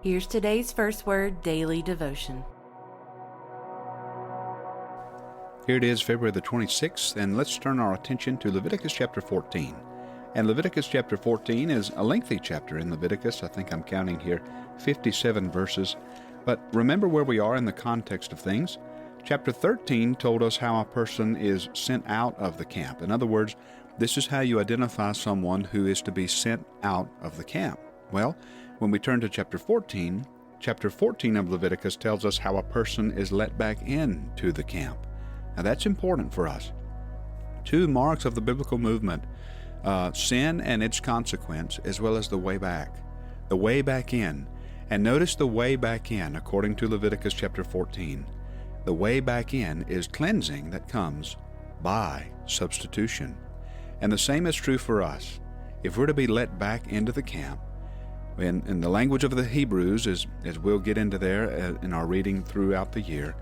Here's today's First Word Daily Devotion. Here it is, February the 26th, and let's turn our attention to Leviticus chapter 14. And Leviticus chapter 14 is a lengthy chapter in Leviticus. I think I'm counting here 57 verses. But remember where we are in the context of things. Chapter 13 told us how a person is sent out of the camp. In other words, this is how you identify someone who is to be sent out of the camp. Well, when we turn to chapter 14 of Leviticus tells us how a person is let back into the camp. Now that's important for us. Two marks of the biblical movement, sin and its consequence, as well as the way back. The way back in. And notice the way back in, according to Leviticus chapter 14. The way back in is cleansing that comes by substitution. And the same is true for us. If we're to be let back into the camp, in the language of the Hebrews, as we'll get into there in our reading throughout the year,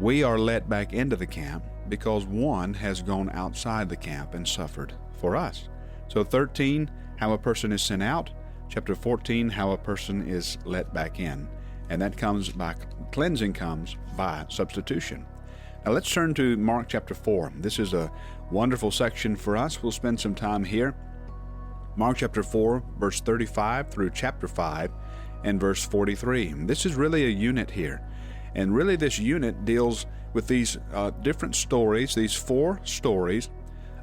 we are let back into the camp because one has gone outside the camp and suffered for us. So 13, how a person is sent out. Chapter 14, how a person is let back in. And that comes by, cleansing comes by substitution. Now let's turn to Mark chapter 4. This is a wonderful section for us. We'll spend some time here. Mark chapter 4, verse 35 through chapter 5 and verse 43. This is really a unit here. And really this unit deals with these different stories, these four stories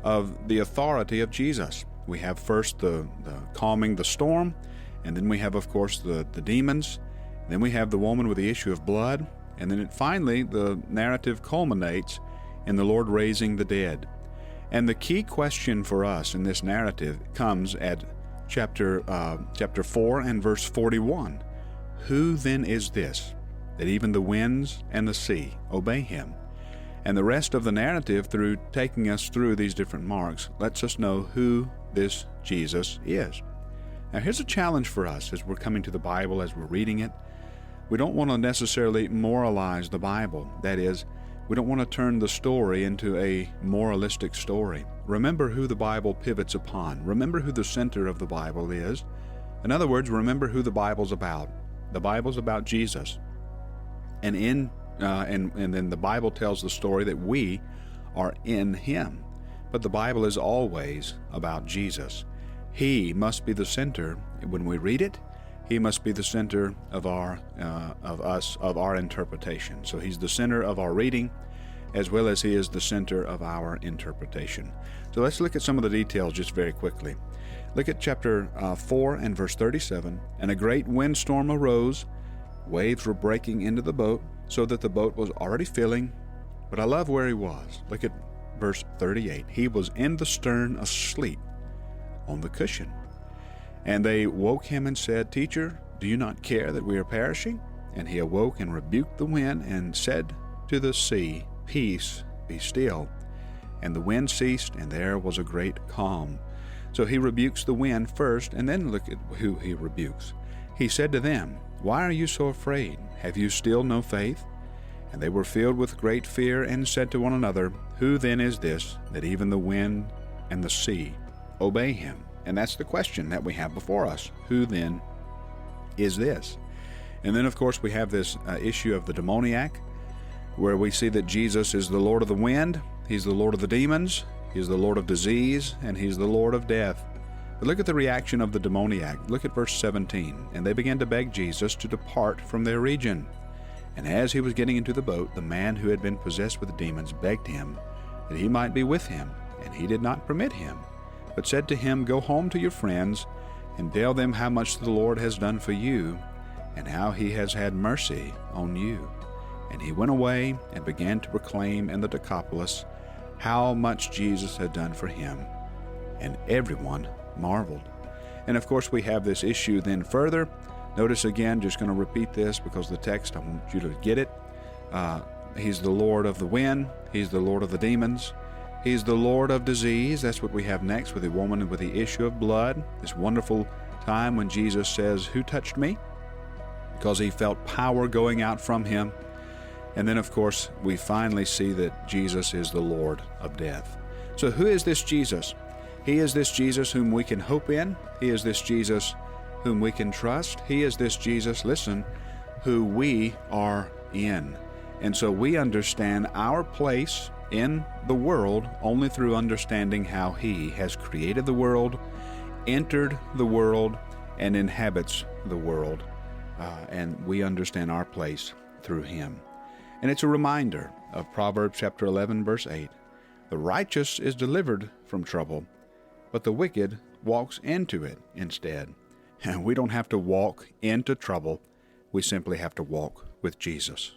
of the authority of Jesus. We have first the calming the storm, and then we have, of course, the demons. Then we have the woman with the issue of blood, and then finally the narrative culminates in the Lord raising the dead. And the key question for us in this narrative comes at chapter 4 and verse 41. Who then is this, that even the winds and the sea obey him? And the rest of the narrative, through taking us through these different marks, lets us know who this Jesus is. Now here's a challenge for us as we're coming to the Bible, as we're reading it. We don't want to necessarily moralize the Bible. That is, we don't want to turn the story into a moralistic story. Remember who the Bible pivots upon. Remember who the center of the Bible is. In other words, remember who the Bible's about. The Bible's about Jesus. And then the Bible tells the story that we are in Him. But the Bible is always about Jesus. He must be the center when we read it. He must be the center of our interpretation. So He's the center of our reading, as well as He is the center of our interpretation. So let's look at some of the details just very quickly. Look at chapter 4 and verse 37. And a great windstorm arose. Waves were breaking into the boat, so that the boat was already filling. But I love where he was. Look at verse 38. He was in the stern asleep on the cushion. And they woke him and said, Teacher, do you not care that we are perishing? And he awoke and rebuked the wind and said to the sea, Peace, be still. And the wind ceased, and there was a great calm. So he rebukes the wind first, and then look at who he rebukes. He said to them, Why are you so afraid? Have you still no faith? And they were filled with great fear and said to one another, Who then is this, that even the wind and the sea obey him? And that's the question that we have before us. Who then is this? And then, of course, we have this issue of the demoniac, where we see that Jesus is the Lord of the wind, He's the Lord of the demons, He's the Lord of disease, and He's the Lord of death. But look at the reaction of the demoniac. Look at verse 17. And they began to beg Jesus to depart from their region. And as he was getting into the boat, the man who had been possessed with demons begged him that he might be with him, and he did not permit him, but said to him, Go home to your friends, and tell them how much the Lord has done for you, and how he has had mercy on you. And he went away and began to proclaim in the Decapolis how much Jesus had done for him, and everyone marveled. And of course we have this issue then further. Notice again, just going to repeat this because the text, I want you to get it. He's the Lord of the wind. He's the Lord of the demons. He's the Lord of disease. That's what we have next with the woman with the issue of blood. This wonderful time when Jesus says, Who touched me? Because he felt power going out from him. And then, of course, we finally see that Jesus is the Lord of death. So who is this Jesus? He is this Jesus whom we can hope in. He is this Jesus whom we can trust. He is this Jesus, listen, who we are in. And so we understand our place in the world only through understanding how He has created the world, entered the world, and inhabits the world. And we understand our place through Him. And it's a reminder of Proverbs chapter 11, verse 8. The righteous is delivered from trouble, but the wicked walks into it instead. And we don't have to walk into trouble. We simply have to walk with Jesus.